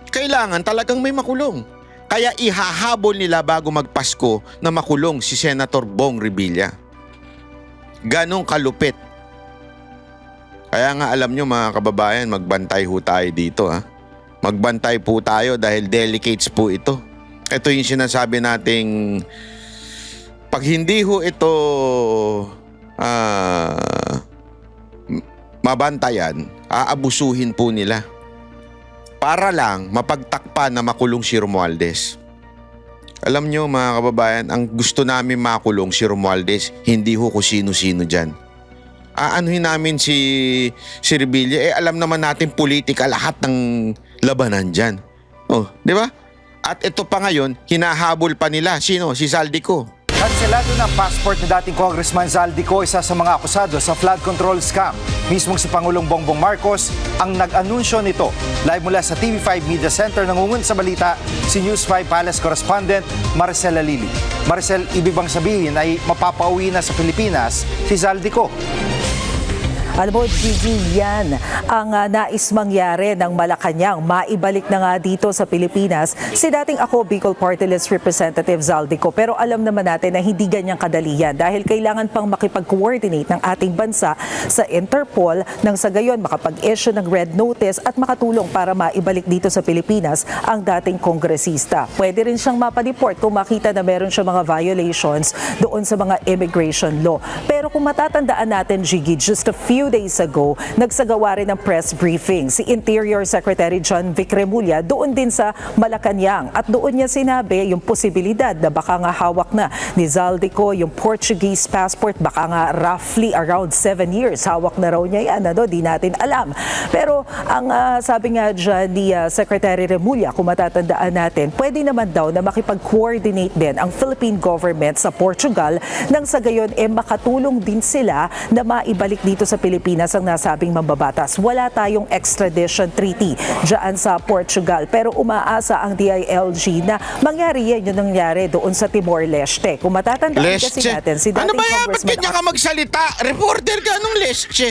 S1: kailangan talagang may makulong. Kaya ihahabol nila bago magpasko na makulong si Senator Bong Revilla. Ganong kalupit. Kaya nga alam nyo mga kababayan, magbantay ho tayo dito Magbantay po tayo dahil delicates po ito. Ito yung sinasabi nating pag hindi ho ito mabantayan, aabusuhin po nila para lang mapagtakpan na makulong si Romualdez. Alam nyo mga kababayan, ang gusto namin makulong si Romualdez, hindi ho kung sino-sino dyan. Aanuhin namin si Revilla, alam naman natin politika lahat ng labanan dyan. Di ba? At ito pa ngayon, hinahabol pa nila. Sino? Si Zaldico.
S8: Kanselado ng passport ni dating Congressman Zaldico, isa sa mga akusado sa flood control scam. Mismong si Pangulong Bongbong Marcos ang nag-anunsyo nito. Live mula sa TV5 Media Center, nangungun sa balita si News 5 Palace correspondent Maricel Alili. Maricel, ibig bang sabihin ay mapapauwi na sa Pilipinas si Zaldico?
S9: Alam mo, Gigi, yan ang nais mangyari ng Malacanang. Maibalik na nga dito sa Pilipinas si dating Ako Bicol Party List Representative Zaldico. Pero alam naman natin na hindi ganyang kadali yan dahil kailangan pang makipag-coordinate ng ating bansa sa Interpol nang sa gayon makapag-issue ng red notice at makatulong para maibalik dito sa Pilipinas ang dating kongresista. Pwede rin siyang mapadeport kung makita na meron siya mga violations doon sa mga immigration law. Pero kung matatandaan natin, Gigi, just a few days ago, nagsagawa rin ng press briefing si Interior Secretary John Vic Remulla doon din sa Malacanang. At doon niya sinabi yung posibilidad na baka nga hawak na ni Zaldico yung Portuguese passport, baka nga roughly around 7 years. Hawak na raw niya yan, di natin alam. Pero ang sabi nga dyan ni Secretary Remulla, kung matatandaan natin, pwede naman daw na makipag-coordinate din ang Philippine government sa Portugal nang sa gayon makatulong din sila na maibalik dito sa Pilipinas ang nasabing mambabatas. Wala tayong extradition treaty dyan sa Portugal. Pero umaasa ang DILG na mangyari yan yung nangyari doon sa Timor-Leste. Kung matatandaan kasi natin, si dating
S1: ano ba yan? Ba't
S9: Congressman...
S1: ganyan ka magsalita? Reporter ka, anong Leste?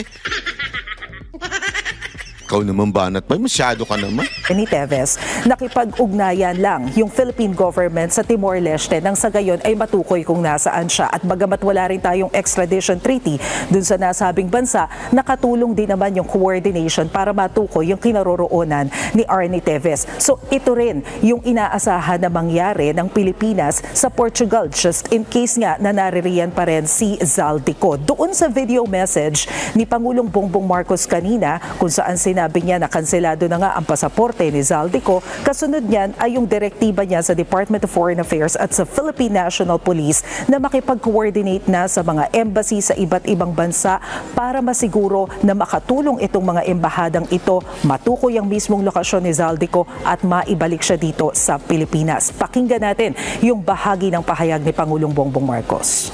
S1: Ikaw naman banat pa, masyado ka naman.
S9: Ni Teves, nakipag-ugnayan lang yung Philippine government sa Timor-Leste nang sa gayon ay matukoy kung nasaan siya. At bagamat wala rin tayong extradition treaty dun sa nasabing bansa, nakatulong din naman yung coordination para matukoy yung kinaroroonan ni Arnie Teves. So ito rin yung inaasahan na mangyari ng Pilipinas sa Portugal just in case nga na naririyan pa rin si Zaldico. Doon sa video message ni Pangulong Bongbong Marcos kanina kung saan sinabi niya na kanselado na nga ang pasaporte ni Zaldico, kasunod niyan ay yung direktiba niya sa Department of Foreign Affairs at sa Philippine National Police na makipag-coordinate na sa mga embassy sa iba't ibang bansa para masiguro na makatulong itong mga embahadang ito, matukoy ang mismong lokasyon ni Zaldico at maibalik siya dito sa Pilipinas. Pakinggan natin yung bahagi ng pahayag ni Pangulong Bongbong Marcos.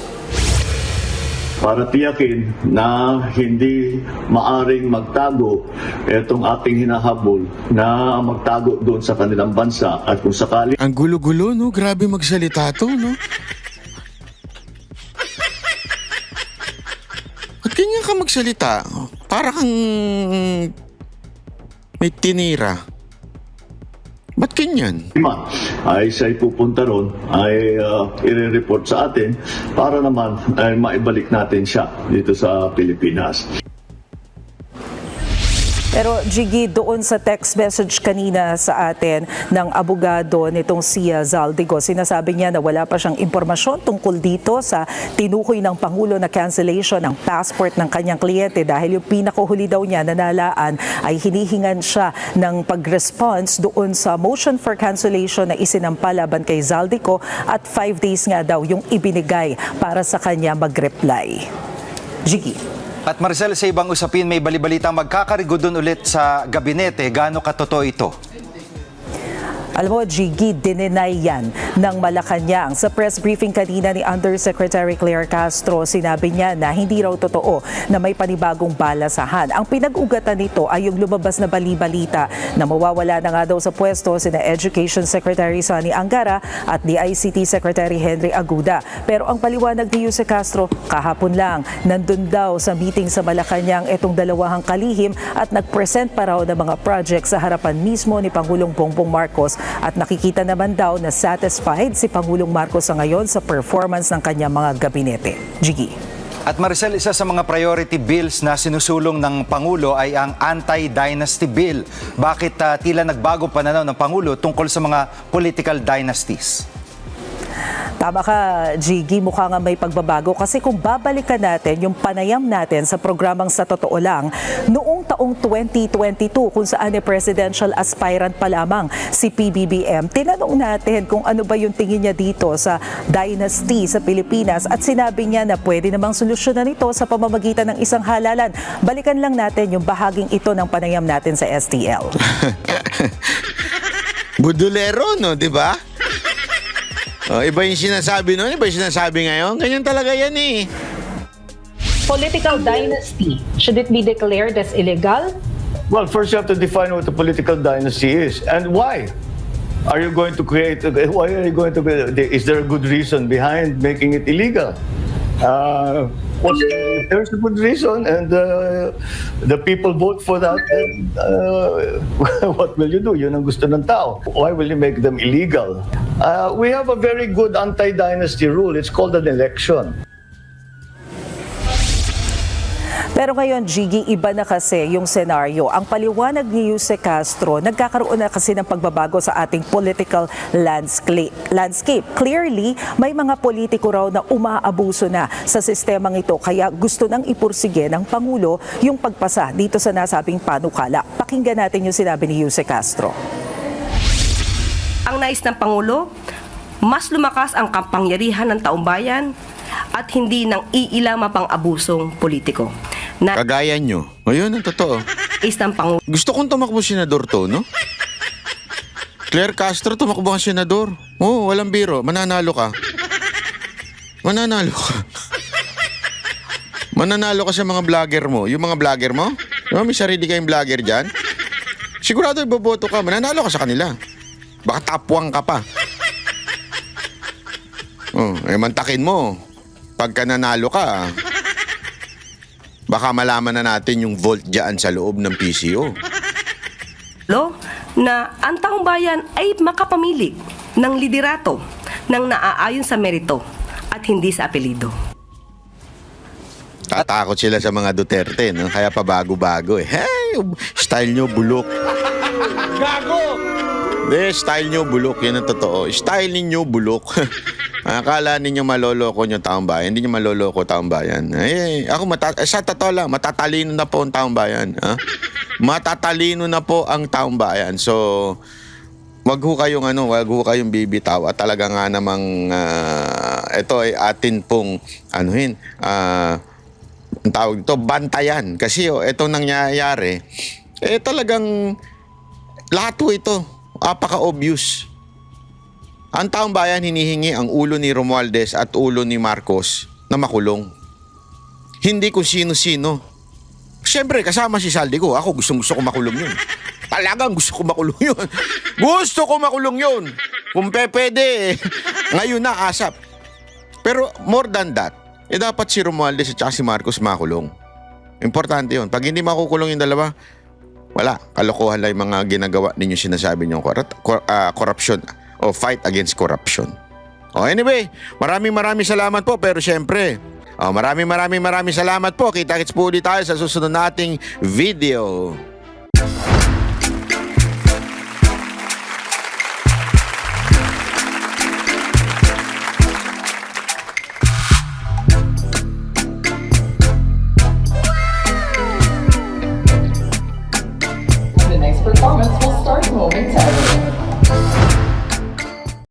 S5: Para tiyakin na hindi maaring magtago itong ating hinahabol na magtago doon sa kanilang bansa at kung sakali
S1: Ang gulo-gulo, no? Grabe magsalita to, no? Ba't ganyan ka magsalita? Para kang may tinira. Akin yan.
S5: Ay siya'y pupunta ron, ay i-report sa atin para naman ay maibalik natin siya dito sa Pilipinas.
S9: Pero Jiggy, doon sa text message kanina sa atin ng abogado nitong si Zaldico, sinasabi niya na wala pa siyang impormasyon tungkol dito sa tinukoy ng Pangulo na cancellation ng passport ng kanyang kliyente dahil yung pinakahuli daw niya na nalaan ay hinihingan siya ng pag-response doon sa motion for cancellation na isinampa laban kay Zaldico at 5 days nga daw yung ibinigay para sa kanya mag-reply. Jiggy.
S8: At Maricel, sa ibang usapin, may balibalitang magkakarigodon ulit sa gabinete. Gaano katotoo ito? Alam mo, Jiggy, dininay yan ng Malacanang. Sa press briefing kanina ni Undersecretary Claire Castro, sinabi niya na hindi raw totoo na may panibagong balasahan. Ang pinag-ugatan nito ay yung lumabas na bali-balita na mawawala na nga daw sa pwesto sina Education Secretary Sonny Angara at DICT Secretary Henry Aguda. Pero ang paliwanag ni Jose Castro, kahapon lang, nandun daw sa meeting sa Malacanang itong dalawang kalihim at nag-present pa raw ng mga project sa harapan mismo ni Pangulong Bongbong Marcos. At nakikita naman daw na satisfied si Pangulong Marcos sa ngayon sa performance ng kanyang mga gabinete. Jiggy. At Maricel, isa sa mga priority bills na sinusulong ng Pangulo ay ang anti-dynasty bill. Bakit tila nagbago pananaw ng Pangulo tungkol sa mga political dynasties? Tama ka, Jiggy, mukha nga may pagbabago kasi kung babalikan natin yung panayam natin sa programang Sa Totoo Lang, noong taong 2022 kung saan presidential aspirant pa lamang si PBBM, tinanong natin kung ano ba yung tingin niya dito sa dynasty sa Pilipinas at sinabi niya na pwede namang solusyonan ito sa pamamagitan ng isang halalan. Balikan lang natin yung bahaging ito ng panayam natin sa STL.
S1: Budulero, no? Di ba? Oh, iba yung sinasabi noon, iba yung sinasabi ngayon. Ganyan talaga yan eh.
S10: Political dynasty, should it be declared as illegal?
S5: Well, first you have to define what a political dynasty is and why. Are you going to create, why are you going to, is there a good reason behind making it illegal? If there's a good reason and the people vote for that, then what will you do? Yun ang gusto ng tao. Why will you make them illegal? We have a very good anti-dynasty rule. It's called an election.
S9: Pero ngayon, Jiggy, iba na kasi yung senaryo. Ang paliwanag ni Jose Castro, nagkakaroon na kasi ng pagbabago sa ating political landscape. Clearly, may mga politiko raw na umaabuso na sa sistemang ito. Kaya gusto nang ipursige ng Pangulo yung pagpasa dito sa nasabing panukala. Pakinggan natin yung sinabi ni Jose Castro.
S10: Ang nais ng Pangulo, mas lumakas ang kapangyarihan ng taumbayan at hindi ng iilang mapang-abusong politiko.
S1: Kagaya nyo. Ayun, ang totoo.
S10: Ng Pangulo.
S1: Gusto kong tumakbo senador to, no? Claire Castro, tumakbo ang senador. Oo, walang biro. Mananalo ka. Mananalo ka. Mananalo ka sa mga vlogger mo. Yung mga vlogger mo? May sarili kayong vlogger dyan? Sigurado iboboto ka. Mananalo ka sa kanila. Baka tapwang ka pa. Mantakin mo. Pagka nanalo ka, baka malaman na natin yung vote dyan sa loob ng PCO.
S10: Na ang taong bayan ay makapamili ng liderato ng naaayon sa merito at hindi sa apelido.
S1: Tatakot sila sa mga Duterte, no? Kaya pa bago-bago eh. Hey, style nyo bulok. Gago! Style nyo bulok, yan ang totoo. Style ninyo bulok. Akala ninyo maloloko nyo taong bayan. Hindi nyo maloloko taong bayan. Ako, sa totoo lang, matatalino na po ang taong bayan. Ha? Matatalino na po ang taong bayan. So, wag ho kayong bibitaw. At talaga nga namang, ito ay atin pong, ang tawag ito, bantayan. Kasi itong nangyayari, talagang, lahat po ito, apaka-obvious. Ang taong bayan hinihingi ang ulo ni Romualdez at ulo ni Marcos na makulong. Hindi kung sino-sino. Siyempre, kasama si Zaldico. Ako gusto ko makulong yun. Talagang gusto ko makulong yun. Gusto ko makulong yun. Kung pwede, ngayon na asap. Pero more than that, dapat si Romualdez at si Marcos makulong. Importante yun. Pag hindi makukulong yung dalawa, Wala. Kalokohan lang yung mga ginagawa ninyo sinasabi nyo. Corruption o fight against corruption. Anyway, maraming salamat po. Pero syempre, maraming salamat po. Kita-kits po ulit tayo sa susunod nating video.